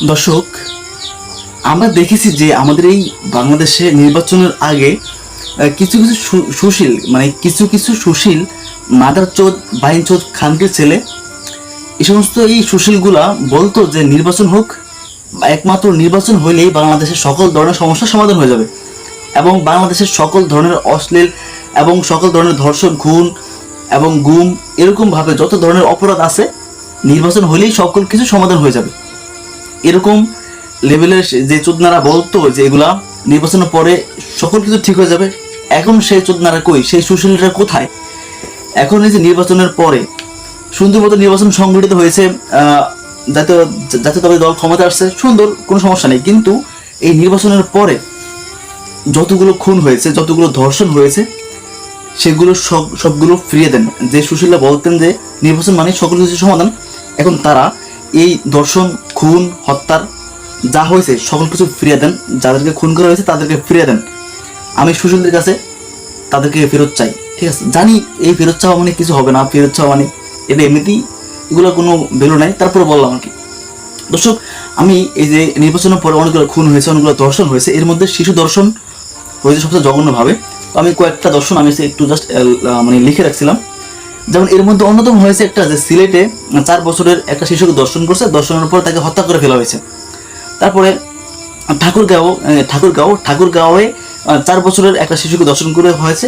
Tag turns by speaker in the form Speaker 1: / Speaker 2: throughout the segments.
Speaker 1: দর্শক, আমরা দেখেছি যে আমাদের এই বাংলাদেশে নির্বাচনের আগে কিছু কিছু সুশীল কিছু সুশীল মাদারচোদ বাইনচোদ খানকির ছেলে এই সুশীলগুলা বলতো যে নির্বাচন হোক, একমাত্র নির্বাচন হইলেই বাংলাদেশের সকল ধরনের সমস্যার সমাধান হয়ে যাবে এবং বাংলাদেশের সকল ধরনের অশ্লীল এবং সকল ধরনের ধর্ষণ, খুন এবং গুম এরকমভাবে যত ধরনের অপরাধ আছে নির্বাচন হলেই সকল কিছু সমাধান হয়ে যাবে। এরকম লেভেলের যে চোদনারা বলতো যে এগুলা নির্বাচনের পরে সকল কিছু ঠিক হয়ে যাবে, এখন সেই চোদনারা কই, সেই সুশীলরা কোথায়? এখন এই যে নির্বাচনের পরে সুন্দর মতো নির্বাচন সংগঠিত হয়েছে, জাতীয়তাবাদী দল ক্ষমতা আসছে, সুন্দর, কোনো সমস্যা নেই। কিন্তু এই নির্বাচনের পরে যতগুলো খুন হয়েছে, যতগুলো ধর্ষণ হয়েছে, সেগুলো সবগুলো ফিরিয়ে দেন। যে সুশীলরা বলতেন যে নির্বাচন মানে সকল কিছু সমাধান, এখন তারা এই ধর্ষণ, খুন, হত্যার যা হয়েছে সকল কিছু ফিরিয়ে দেন। যাদেরকে খুন করা হয়েছে তাদেরকে ফিরিয়ে দেন। আমি সুশীলদের কাছে তাদেরকে ফেরত চাই, ঠিক আছে? জানি এই ফেরত চাওয়া মানে কিছু হবে না, ফেরত চাওয়া মানে এটা এমনিতেই এগুলো কোনো ভ্যালু নাই, তারপরে বললাম আর কি। দর্শক, আমি এই যে নির্বাচনের পরে অনেকগুলো খুন হয়েছে, অনেকগুলো ধর্ষণ হয়েছে, এর মধ্যে শিশু ধর্ষণ হয়েছে সবচেয়ে জঘন্যভাবে। তো আমি কয়েকটা দর্শন আমি একটু জাস্ট লিখে রাখছিলাম। যেমন এর মধ্যে অন্যতম হয়েছে একটা, যে সিলেটে 4 বছরের একটা শিশুকে দর্শন করছে, দর্শনের পর তাকে হত্যা করে ফেলা হয়েছে। তারপরে ঠাকুরগাঁওয়ে 4 বছরের একটা শিশুকে দর্শন করে হয়েছে,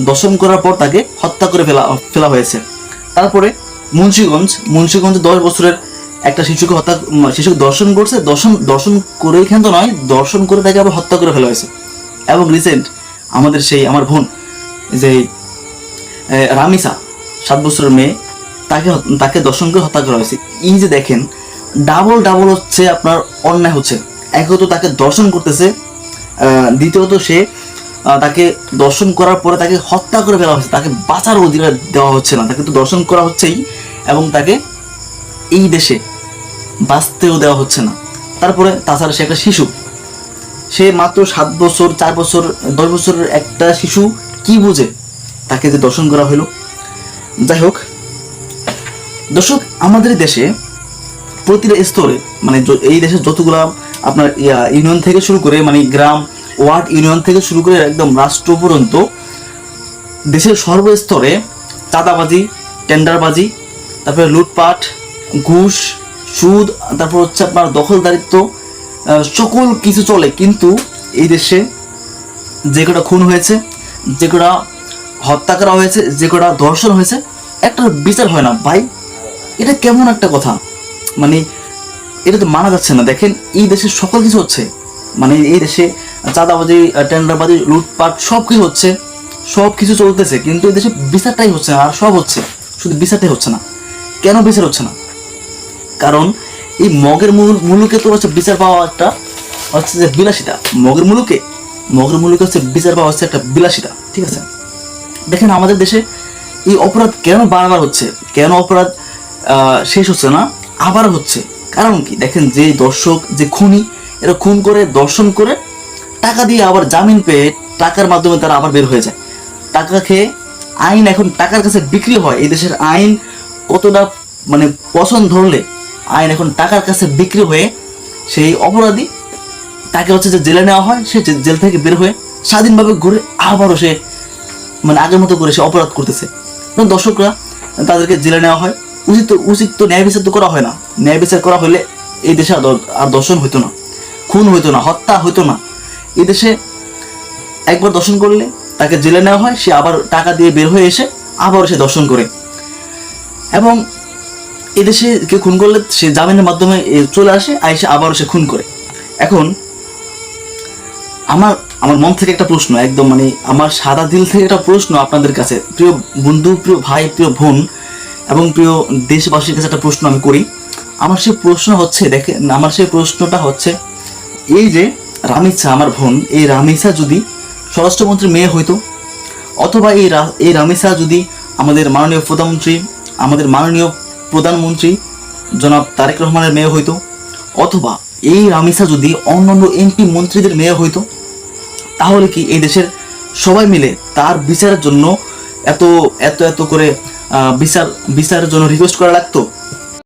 Speaker 1: দর্শন করার পর তাকে হত্যা করে ফেলা হয়েছে। তারপরে মুন্সিগঞ্জ 10 বছরের একটা শিশুকে দর্শন করছে, দর্শন করে এখান তো নয়, দর্শন করে তাকে আবার হত্যা করে ফেলা হয়েছে। এবং রিসেন্ট আমার বোন যে রামিসা 7 বছরের মেয়ে, তাকে দর্শন করে হত্যা করা হয়েছে। এই যে দেখেন, ডাবল হচ্ছে আপনার অন্যায় হচ্ছে। একত তাকে দর্শন করতেছে, দ্বিতীয়ত সে তাকে দর্শন করার পরে তাকে হত্যা করে ফেলা হচ্ছে, তাকে বাঁচার অধিকার দেওয়া হচ্ছে না। তাকে তো দর্শন করা হচ্ছেই এবং তাকে এই দেশে বাঁচতেও দেওয়া হচ্ছে না। তারপরে তাছাড়া সে একটা শিশু, সে মাত্র 7 বছর, 4 বছর, 10 বছরের একটা শিশু, কি বুঝে তাকে যে দর্শন করা হলো। যাই হোক দর্শক, আমাদের দেশে প্রতিটা স্তরে এই দেশের যতগুলা আপনার ইউনিয়ন থেকে শুরু করে গ্রাম, ওয়ার্ড, ইউনিয়ন থেকে শুরু করে একদম রাষ্ট্র পর্যন্ত দেশের সর্বস্তরে চাঁদাবাজি, টেন্ডারবাজি, তারপরে লুটপাট, ঘুষ, সুদ, তারপর হচ্ছে আপনার দখলদারিত্ব, সকল কিছু চলে। কিন্তু এই দেশে যে কটা খুন হয়েছে, যে কটা হত্যা করা হয়েছে, যে কটা ধর্ষণ হয়েছে, একটা বিচার হয় না ভাই। এটা কেমন একটা কথা? এটা তো মানা যাচ্ছে না। দেখেন, এই দেশে সকল কিছু হচ্ছে, এই দেশে চাঁদাবাজি, টেন্ডারবাজি, লুটপাট সব কিছু হচ্ছে, সব কিছু চলতেছে, কিন্তু এই দেশে বিচারটাই হচ্ছে না। আর সব হচ্ছে, শুধু বিচারটাই হচ্ছে না। কেন বিচার হচ্ছে না? কারণ এই মগের মুলুকে তো হচ্ছে বিচার পাওয়া একটা হচ্ছে যে বিলাসিতা। মগের মুলুকে হচ্ছে বিচার পাওয়া হচ্ছে একটা বিলাসিতা, ঠিক আছে? দেখেন, আমাদের দেশে এই অপরাধ কেন বারবার হচ্ছে, কেন অপরাধ শেষ হচ্ছে না, আবার হচ্ছে? কারণ কি? দেখেন, যে দর্শক, যে খুনি, এরা খুন করে, দর্শন করে, টাকা দিয়ে আবার জামিন পেয়ে টাকার মাধ্যমে তারা আবার বের হয়ে যায়। টাকা খেয়ে আইন এখন টাকার কাছে বিক্রি হয়। এই দেশের আইন কতটা পছন্দ ধরলে আইন এখন টাকার কাছে বিক্রি হয়ে সেই অপরাধী তাকে হচ্ছে যে জেলে নেওয়া হয়। সে জেল থেকে বের হয়ে স্বাধীনভাবে ঘুরে আবারও সে আগের মতো করে সে অপরাধ করতেছে। দর্শকরা তাদেরকে জেলে নেওয়া হয়। উচিত তো ন্যায় বিচার তো করা হয় না। ন্যায় বিচার করা হলে এই দেশে আর দর্শন হইতো না, খুন হইতো না, হত্যা হইতো না। এই দেশে একবার দর্শন করলে তাকে জেলে নেওয়া হয়, সে আবার টাকা দিয়ে বের হয়ে এসে আবার সে দর্শন করে। এবং এদেশে কেউ খুন করলে সে জামিনের মাধ্যমে চলে আসে, আইসে আবারও সে খুন করে। এখন আমার মন থেকে একটা প্রশ্ন, একদম আমার সাদা দিল থেকে একটা প্রশ্ন আপনাদের কাছে, প্রিয় বন্ধু, প্রিয় ভাই, প্রিয় বোন এবং প্রিয় দেশবাসীর কাছে একটা প্রশ্ন আমি করি। আমার সেই প্রশ্নটা হচ্ছে এই যে রামিসা, আমার বোন, এই রামিসা যদি স্বরাষ্ট্রমন্ত্রীর মেয়ে হইতো, অথবা এই রামিসা যদি আমাদের মাননীয় প্রধানমন্ত্রী জনাব তারেক রহমানের মেয়ে হইতো, অথবা এই রামিসা যদি অন্যান্য এমপি মন্ত্রীদের মেয়ে হইতো, তাহলে কি এই দেশের সবাই মিলে তার বিচারের জন্য এত করে বিচারের জন্য রিকোয়েস্ট করা লাগতো?